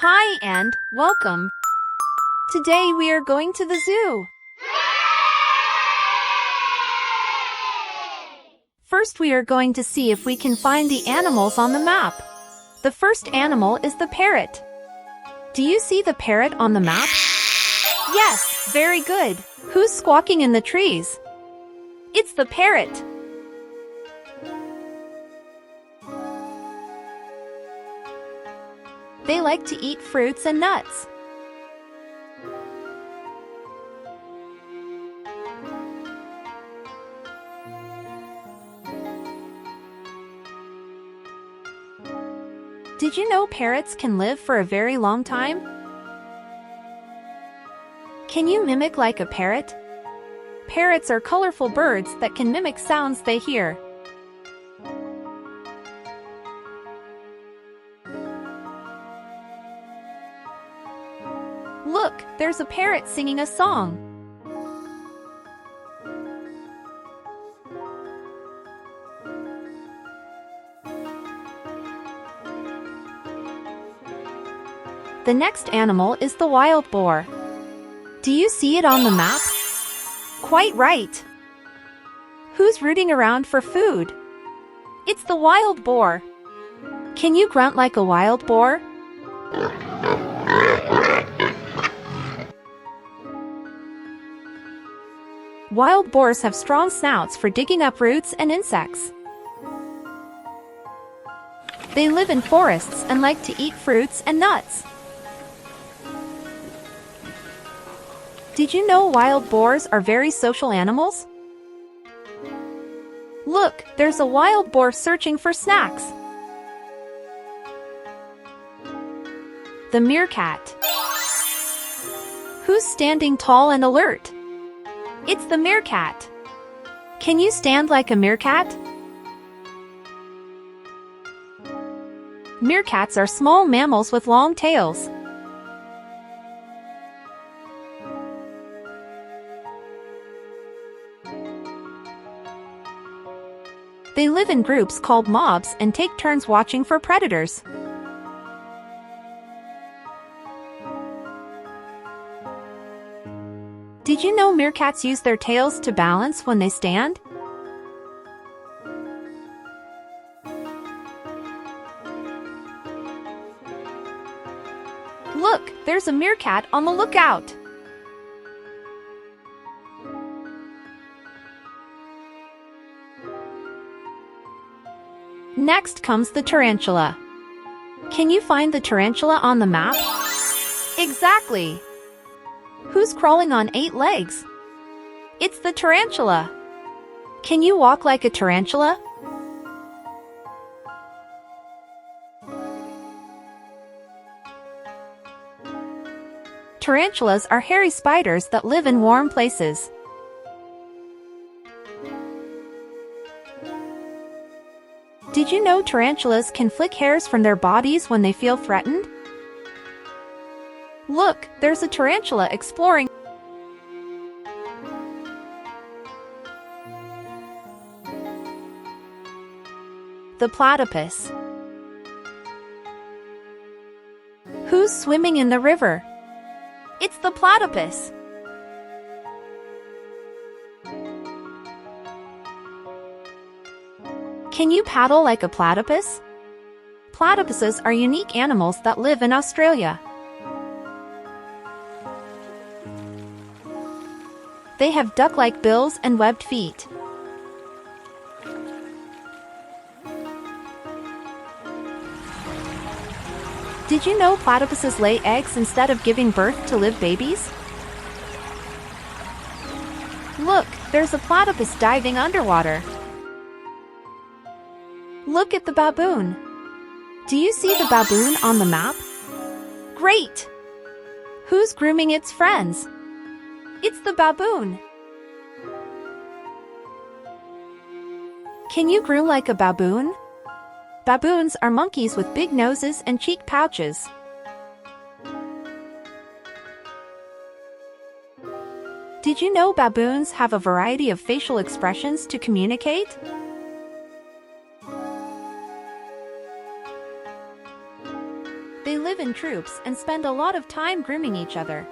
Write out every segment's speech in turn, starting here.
Hi and welcome. Today we are going to the zoo. First we are going to see if we can find the animals on the map. The first animal is the parrot. Do you see the parrot on the map? Yes, very good. Who's squawking in the trees? It's the parrot. They like to eat fruits and nuts. Did you know parrots can live for a very long time? Can you mimic like a parrot? Parrots are colorful birds that can mimic sounds they hear. Look, there's a parrot singing a song. The next animal is the wild boar. Do you see it on the map? Quite right. Who's rooting around for food? It's the wild boar. Can you grunt like a wild boar? Wild boars have strong snouts for digging up roots and insects. They live in forests and like to eat fruits and nuts. Did you know wild boars are very social animals? Look, there's a wild boar searching for snacks. The meerkat. Who's standing tall and alert? It's the meerkat. Can you stand like a meerkat? Meerkats are small mammals with long tails. They live in groups called mobs and take turns watching for predators. Did you know meerkats use their tails to balance when they stand? Look, there's a meerkat on the lookout. Next comes the tarantula. Can you find the tarantula on the map? Exactly. Who's crawling on 8 legs? It's the tarantula. Can you walk like a tarantula? Tarantulas are hairy spiders that live in warm places. Did you know tarantulas can flick hairs from their bodies when they feel threatened? Look, there's a tarantula exploring. The platypus. Who's swimming in the river? It's the platypus. Can you paddle like a platypus? Platypuses are unique animals that live in Australia. They have duck-like bills and webbed feet. Did you know platypuses lay eggs instead of giving birth to live babies? Look, there's a platypus diving underwater. Look at the baboon. Do you see the baboon on the map? Great! Who's grooming its friends? It's the baboon. Can you groom like a baboon? Baboons are monkeys with big noses and cheek pouches. Did you know baboons have a variety of facial expressions to communicate? They live in in troops and spend a lot of time grooming each other.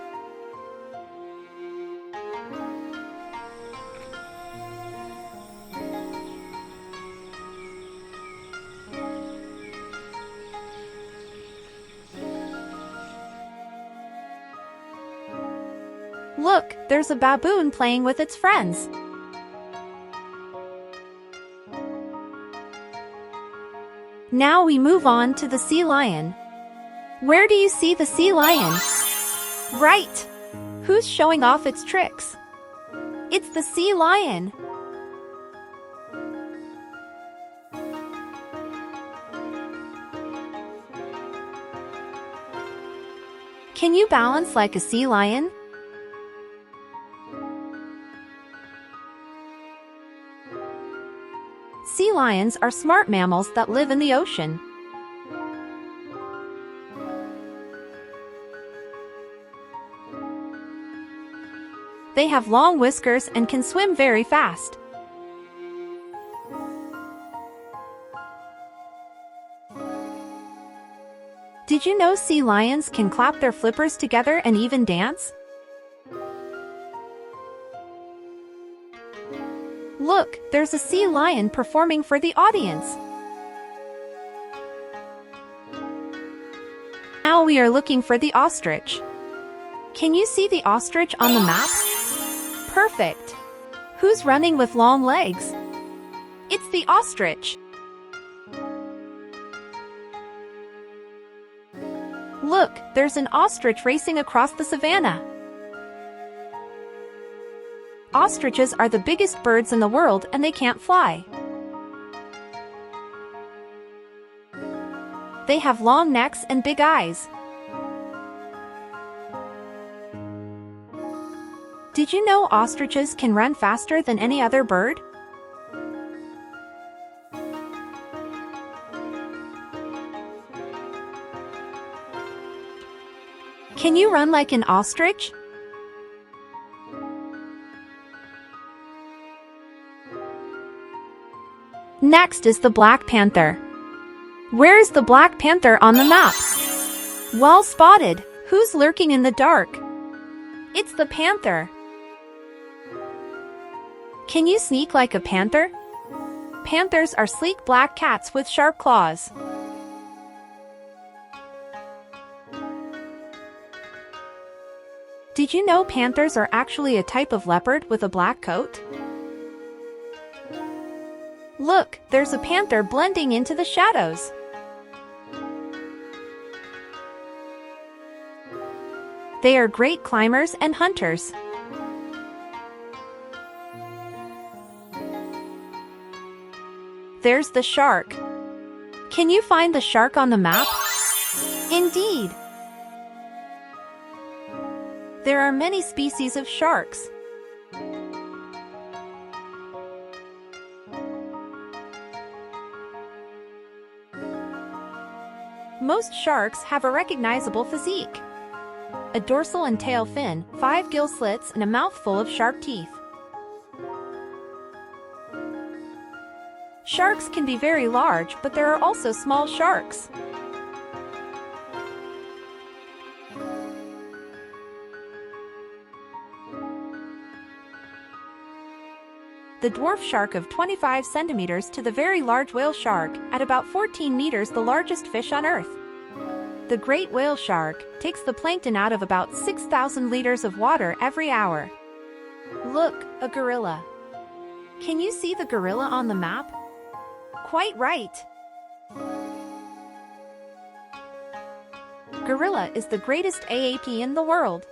Look, there's a baboon playing with its friends. Now we move on to the sea lion. Where do you see the sea lion? Right! Who's showing off its tricks? It's the sea lion. Can you balance like a sea lion? Sea lions are smart mammals that live in the ocean. They have long whiskers and can swim very fast. Did you know sea lions can clap their flippers together and even dance? Look, there's a sea lion performing for the audience. Now we are looking for the ostrich. Can you see the ostrich on the map? Perfect! Who's running with long legs? It's the ostrich. Look, there's an ostrich racing across the savannah. Ostriches are the biggest birds in the world and they can't fly. They have long necks and big eyes. Did you know ostriches can run faster than any other bird? Can you run like an ostrich? Next is the black panther. Where is the black panther on the map? Well spotted! Who's lurking in the dark? It's the panther. Can you sneak like a panther? Panthers are sleek black cats with sharp claws. Did you know panthers are actually a type of leopard with a black coat? Look, there's a panther blending into the shadows. They are great climbers and hunters. There's the shark. Can you find the shark on the map? Indeed! There are many species of sharks. Most sharks have a recognizable physique. A dorsal and tail fin, 5 gill slits, and a mouth full of sharp teeth. Sharks can be very large, but there are also small sharks. The dwarf shark of 25 centimeters to the very large whale shark, at about 14 meters, the largest fish on Earth. The great whale shark takes the plankton out of about 6,000 liters of water every hour. Look, a gorilla. Can you see the gorilla on the map? Quite right. Gorilla is the greatest AAP in the world.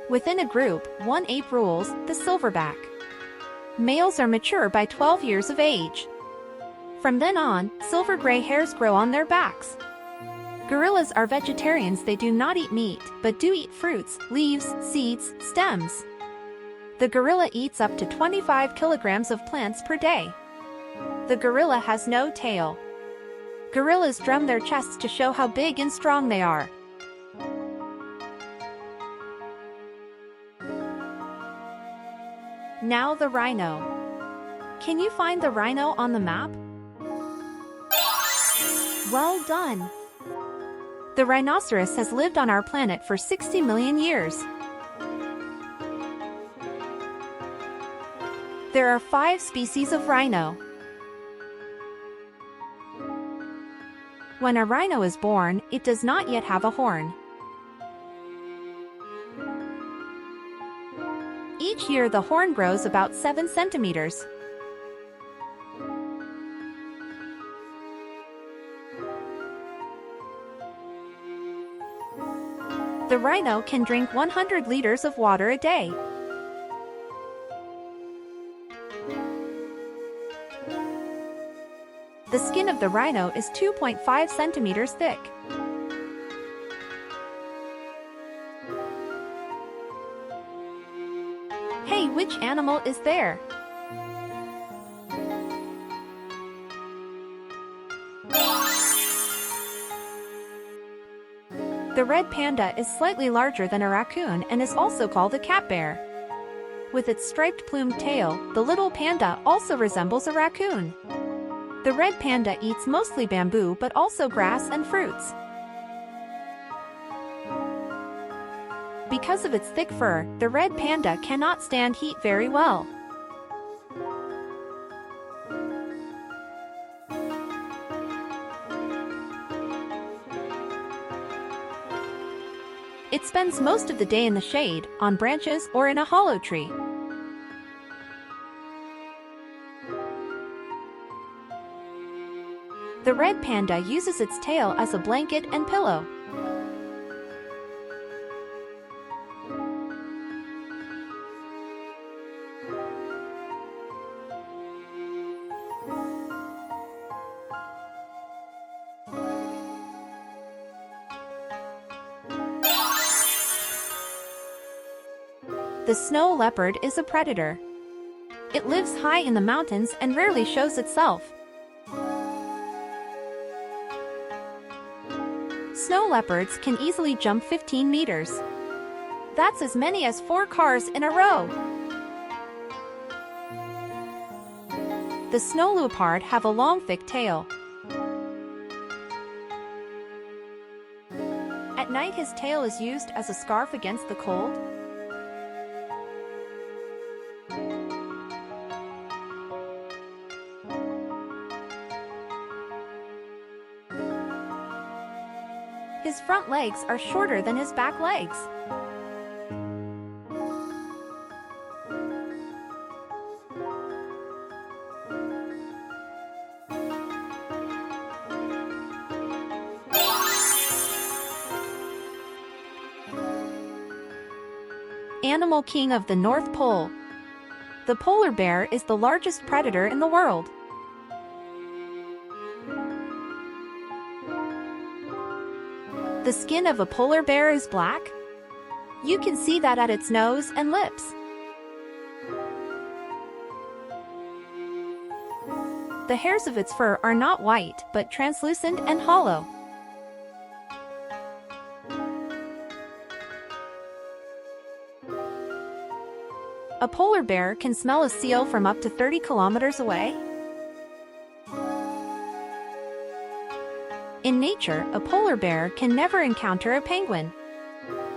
Within a group, one ape rules, the silverback. Males are mature by 12 years of age. From then on, silver gray hairs grow on their backs. Gorillas are vegetarians. They do not eat meat, but do eat fruits, leaves, seeds, stems. The gorilla eats up to 25 kilograms of plants per day. The gorilla has no tail. Gorillas drum their chests to show how big and strong they are. Now the rhino. Can you find the rhino on the map? Well done! The rhinoceros has lived on our planet for 60 million years. There are 5 species of rhino. When a rhino is born, it does not yet have a horn. Each year the horn grows about 7 centimeters. The rhino can drink 100 liters of water a day. The skin of the rhino is 2.5 centimeters thick. Hey, which animal is there? The red panda is slightly larger than a raccoon and is also called a cat bear. With its striped plumed tail, the little panda also resembles a raccoon. The red panda eats mostly bamboo but also grass and fruits. Because of its thick fur, the red panda cannot stand heat very well. It spends most of the day in the shade, on branches, or in a hollow tree. The red panda uses its tail as a blanket and pillow. The snow leopard is a predator. It lives high in the mountains and rarely shows itself. Snow leopards can easily jump 15 meters. That's as many as 4 cars in a row. The snow leopard have a long thick tail. At night his tail is used as a scarf against the cold. His front legs are shorter than his back legs. Animal king of the North Pole. The polar bear is the largest predator in the world. The skin of a polar bear is black. You can see that at its nose and lips. The hairs of its fur are not white, but translucent and hollow. A polar bear can smell a seal from up to 30 kilometers away. In nature, a polar bear can never encounter a penguin.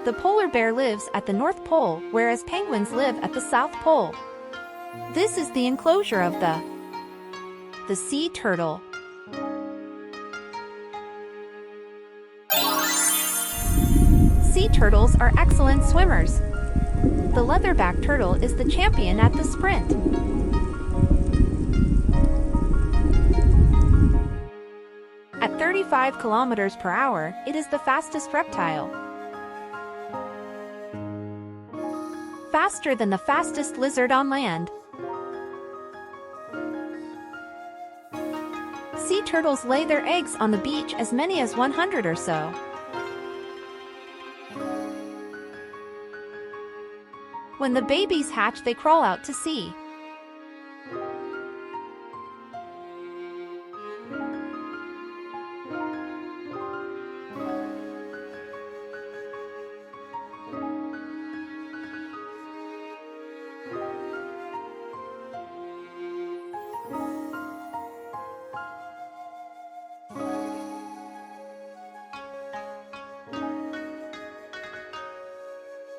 The polar bear lives at the North Pole, whereas penguins live at the South Pole. This is the enclosure of the sea turtle. Sea turtles are excellent swimmers. The leatherback turtle is the champion at the sprint. At 35 kilometers per hour, it is the fastest reptile. Faster than the fastest lizard on land. Sea turtles lay their eggs on the beach, as many as 100 or so. When the babies hatch, they crawl out to sea.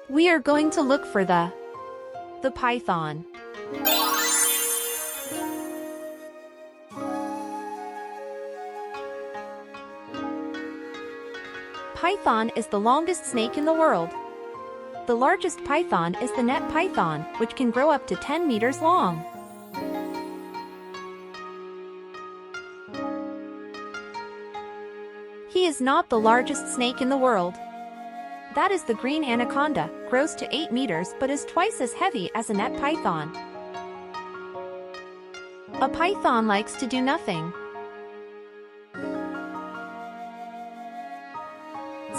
We are going to look for the python. Python is the longest snake in the world. The largest python is the net python, which can grow up to 10 meters long. He is not the largest snake in the world. That is the green anaconda, grows to 8 meters but is twice as heavy as a net python. A python likes to do nothing,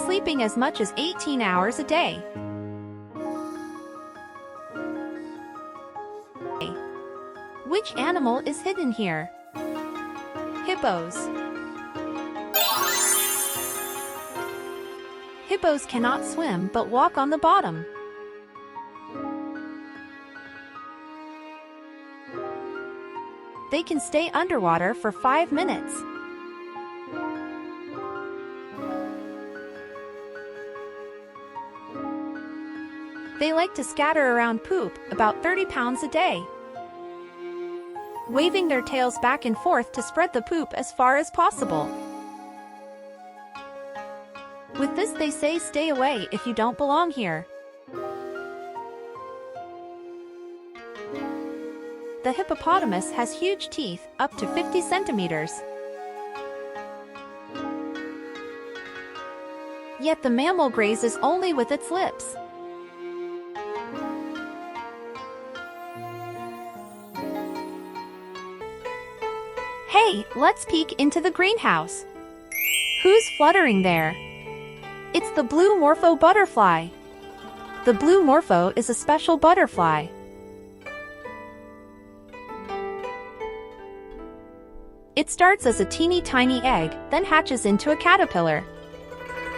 sleeping as much as 18 hours a day. Which animal is hidden here? Hippos. Hippos cannot swim but walk on the bottom. They can stay underwater for 5 minutes. They like to scatter around poop, about 30 pounds a day, waving their tails back and forth to spread the poop as far as possible. With this they say, "Stay away if you don't belong here." The hippopotamus has huge teeth, up to 50 centimeters. Yet the mammal grazes only with its lips. Hey, let's peek into the greenhouse. Who's fluttering there? It's the blue morpho butterfly. The blue morpho is a special butterfly. It starts as a teeny tiny egg, then hatches into a caterpillar.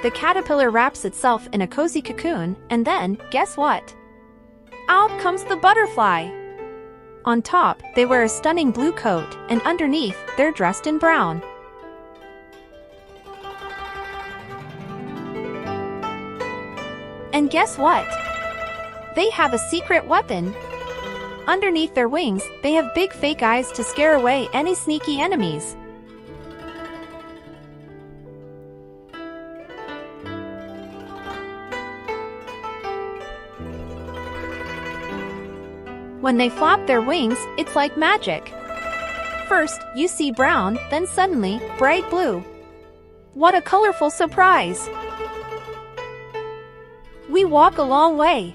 The caterpillar wraps itself in a cozy cocoon, and then, guess what? Out comes the butterfly. On top, they wear a stunning blue coat, and underneath, they're dressed in brown. And guess what? They have a secret weapon. Underneath their wings, they have big fake eyes to scare away any sneaky enemies. When they flap their wings, it's like magic. First, you see brown, then suddenly, bright blue. What a colorful surprise! We walk a long way.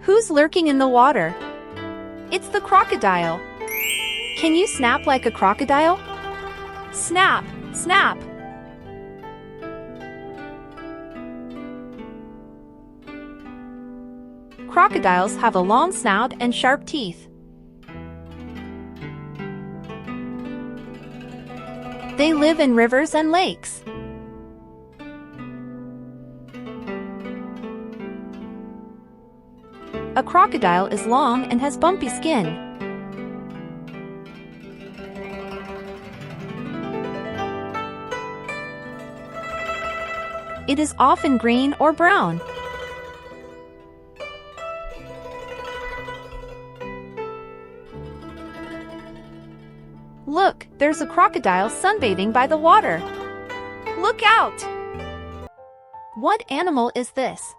Who's lurking in the water? It's the crocodile. Can you snap like a crocodile? Snap, snap. Crocodiles have a long snout and sharp teeth. They live in rivers and lakes. A crocodile is long and has bumpy skin. It is often green or brown. Look, there's a crocodile sunbathing by the water. Look out! What animal is this?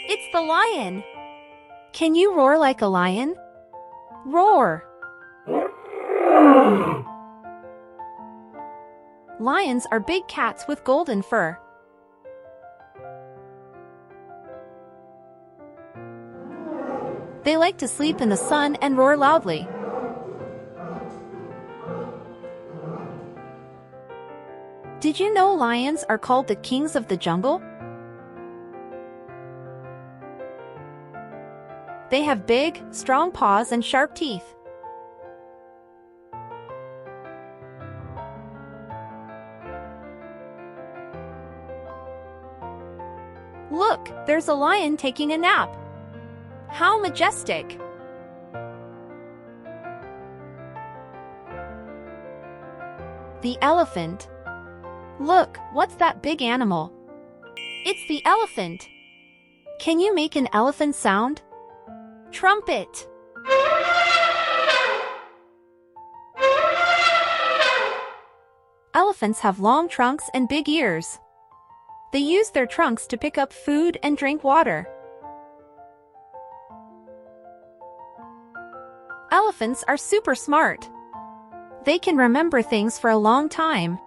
It's the lion. Can you roar like a lion? Roar! Lions are big cats with golden fur. They like to sleep in the sun and roar loudly. Did you know lions are called the kings of the jungle? They have big, strong paws and sharp teeth. Look, there's a lion taking a nap. How majestic! The elephant. Look, what's that big animal? It's the elephant. Can you make an elephant sound? Trumpet. Elephants have long trunks and big ears. They use their trunks to pick up food and drink water. Elephants are super smart. They can remember things for a long time.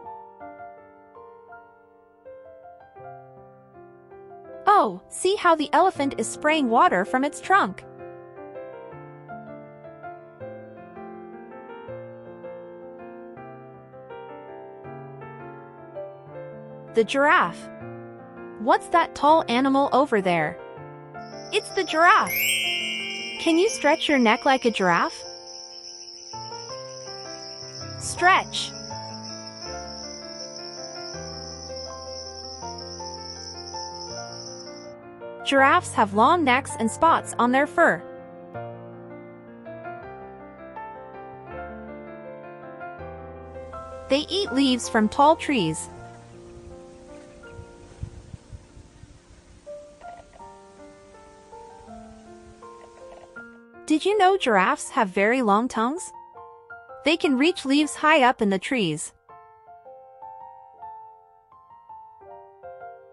Oh, see how the elephant is spraying water from its trunk. The giraffe. What's that tall animal over there? It's the giraffe. Can you stretch your neck like a giraffe? Stretch. Giraffes have long necks and spots on their fur. They eat leaves from tall trees. Did you know giraffes have very long tongues? They can reach leaves high up in the trees.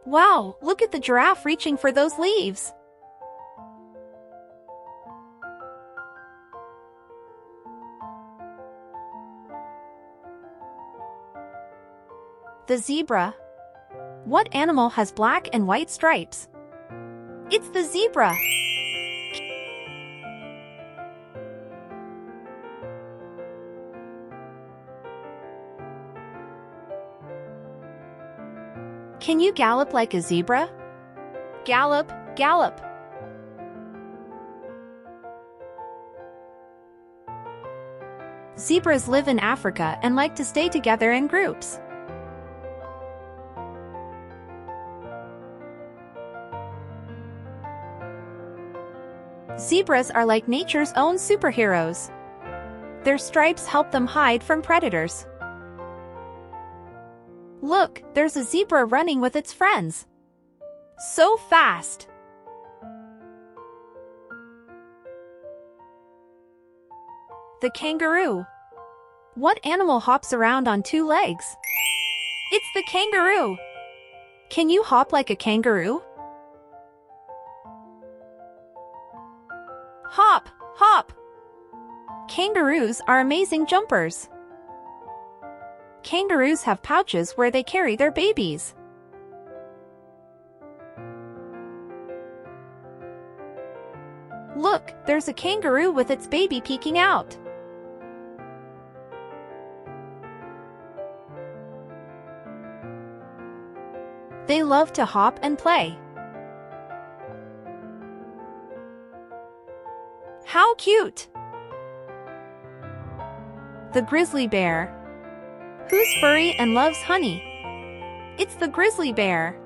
Wow, look at the giraffe reaching for those leaves. The zebra. What animal has black and white stripes? It's the zebra. Can you gallop like a zebra? Gallop, gallop. Zebras live in Africa and like to stay together in groups. Zebras are like nature's own superheroes. Their stripes help them hide from predators. Look, there's a zebra running with its friends. So fast! The kangaroo. What animal hops around on two legs? It's the kangaroo. Can you hop like a kangaroo? Hop, hop! Kangaroos are amazing jumpers. Kangaroos have pouches where they carry their babies. Look, there's a kangaroo with its baby peeking out. They love to hop and play. How cute! The grizzly bear. Who's furry and loves honey? It's the grizzly bear.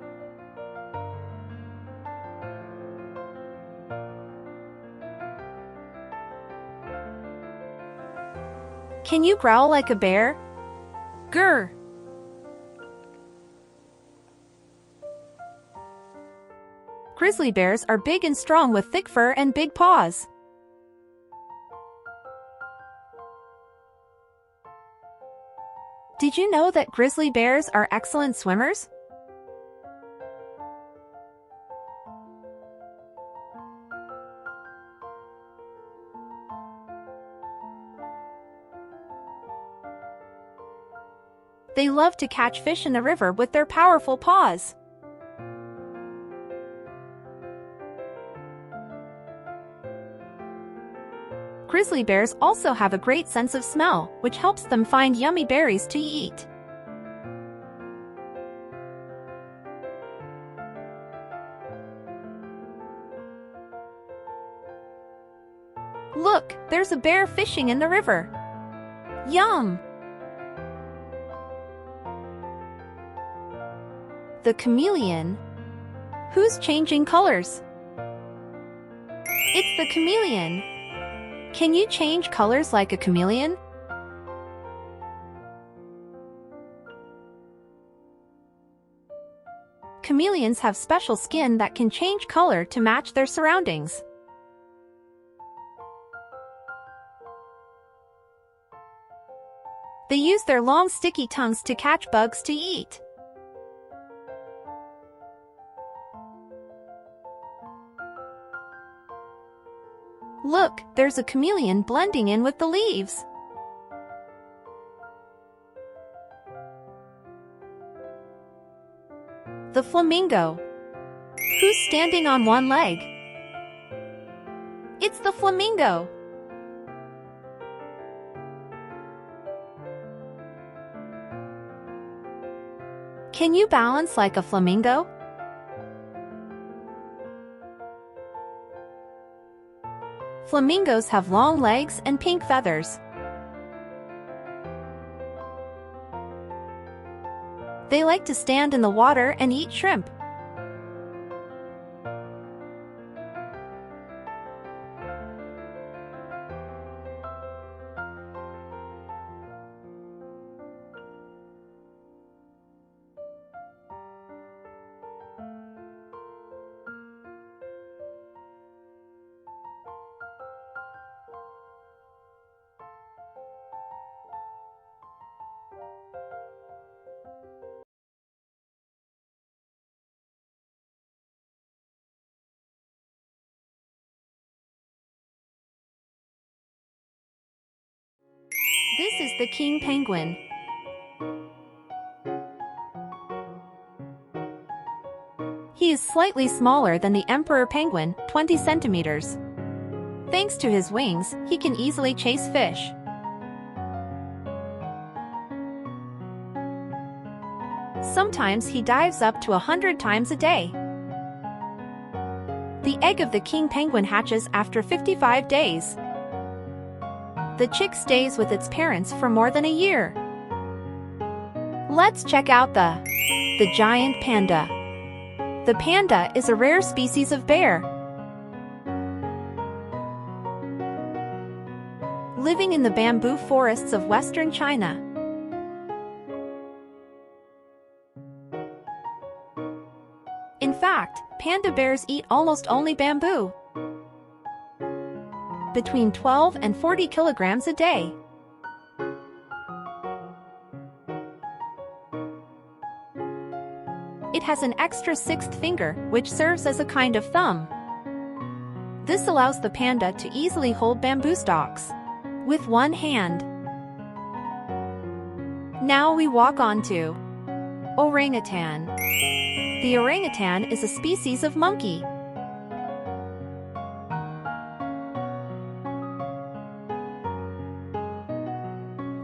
Can you growl like a bear? Grr! Grizzly bears are big and strong with thick fur and big paws. Did you know that grizzly bears are excellent swimmers? They love to catch fish in the river with their powerful paws. Grizzly bears also have a great sense of smell, which helps them find yummy berries to eat. Look, there's a bear fishing in the river. Yum! The chameleon. Who's changing colors? It's the chameleon. Can you change colors like a chameleon? chameleons have special skin that can change color to match their surroundings. They use their long sticky tongues to catch bugs to eat. Look, there's a chameleon blending in with the leaves. The flamingo. Who's standing on one leg? It's the flamingo. Can you balance like a flamingo? Flamingos have long legs and pink feathers. They like to stand in the water and eat shrimp. This is the king penguin. He is slightly smaller than the emperor penguin, 20 centimeters. Thanks to his wings, he can easily chase fish. Sometimes he dives up to 100 times a day. The egg of the king penguin hatches after 55 days. The chick stays with its parents for more than a year. Let's check out the giant panda. The panda is a rare species of bear. Living in the bamboo forests of western China. In fact, panda bears eat almost only bamboo. Between 12 and 40 kilograms a day. It has an extra sixth finger, which serves as a kind of thumb. This allows the panda to easily hold bamboo stalks with one hand. Now we walk on to orangutan. The orangutan is a species of monkey.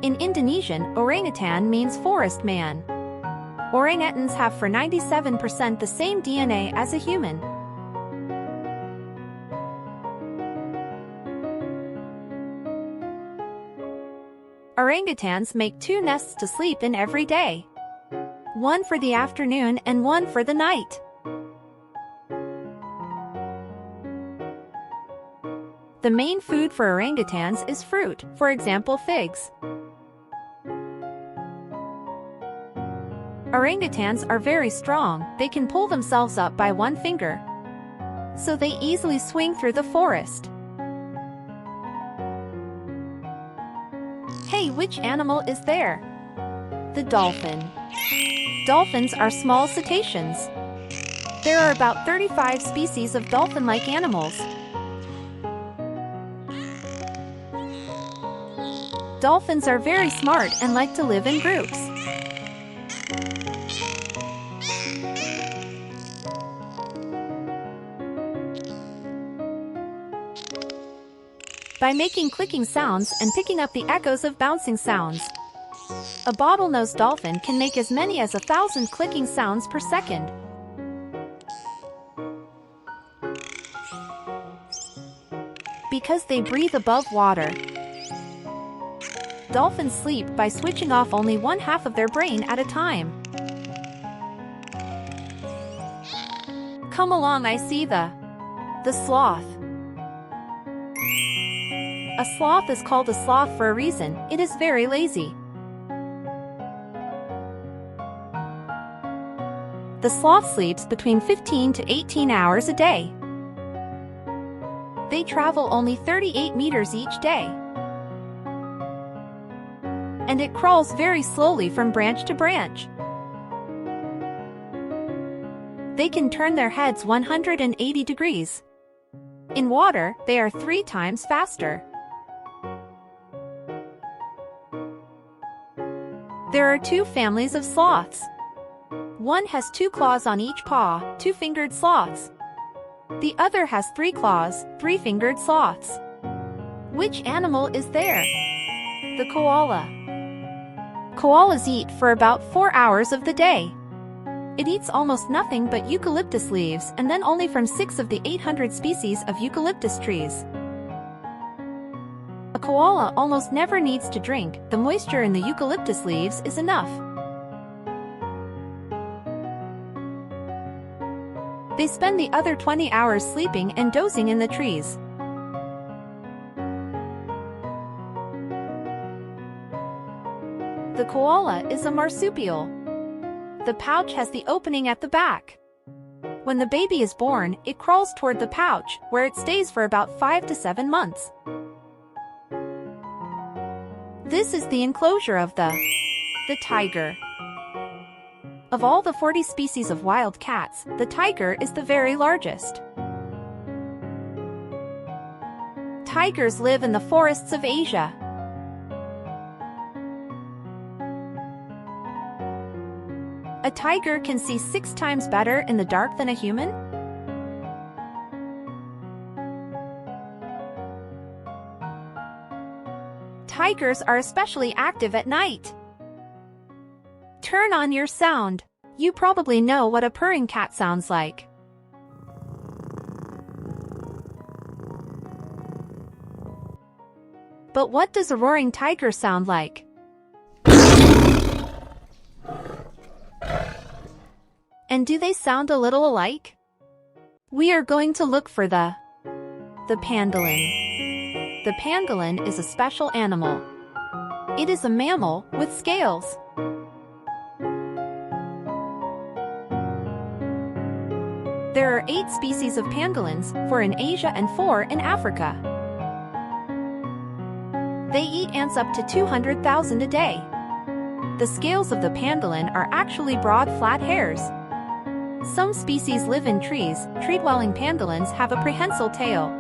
In Indonesian, orangutan means forest man. Orangutans have for 97% the same DNA as a human. Orangutans make 2 nests to sleep in every day. One for the afternoon and one for the night. The main food for orangutans is fruit, for example figs. Orangutans are very strong, they can pull themselves up by one finger. So they easily swing through the forest. Hey, which animal is there? The dolphin. Dolphins are small cetaceans. There are about 35 species of dolphin-like animals. Dolphins are very smart and like to live in groups. By making clicking sounds and picking up the echoes of bouncing sounds. A bottlenose dolphin can make as many as 1,000 clicking sounds per second. Because they breathe above water. Dolphins sleep by switching off only 1/2 of their brain at a time. Come along, I see the sloth. A sloth is called a sloth for a reason, it is very lazy. The sloth sleeps between 15 to 18 hours a day. They travel only 38 meters each day. And it crawls very slowly from branch to branch. They can turn their heads 180 degrees. In water, they are 3 times faster. There are 2 families of sloths. One has 2 claws on each paw, 2-fingered sloths. The other has 3 claws, 3-fingered sloths. Which animal is there? The koala. Koalas eat for about 4 hours of the day. It eats almost nothing but eucalyptus leaves and then only from 6 of the 800 species of eucalyptus trees. A koala almost never needs to drink, the moisture in the eucalyptus leaves is enough. They spend the other 20 hours sleeping and dozing in the trees. The koala is a marsupial. The pouch has the opening at the back. When the baby is born, it crawls toward the pouch, where it stays for about 5 to 7 months. This is the enclosure of the tiger. Of all the 40 species of wild cats, the tiger is the very largest. Tigers live in the forests of Asia. A tiger can see 6 times better in the dark than a human? Tigers are especially active at night. Turn on your sound. You probably know what a purring cat sounds like. But what does a roaring tiger sound like? And do they sound a little alike? We are going to look for the pangolin. The pangolin is a special animal. It is a mammal with scales. There are 8 species of pangolins, 4 in Asia and 4 in Africa. They eat ants up to 200,000 a day. The scales of the pangolin are actually broad, flat hairs. Some species live in trees. Tree-dwelling pangolins have a prehensile tail,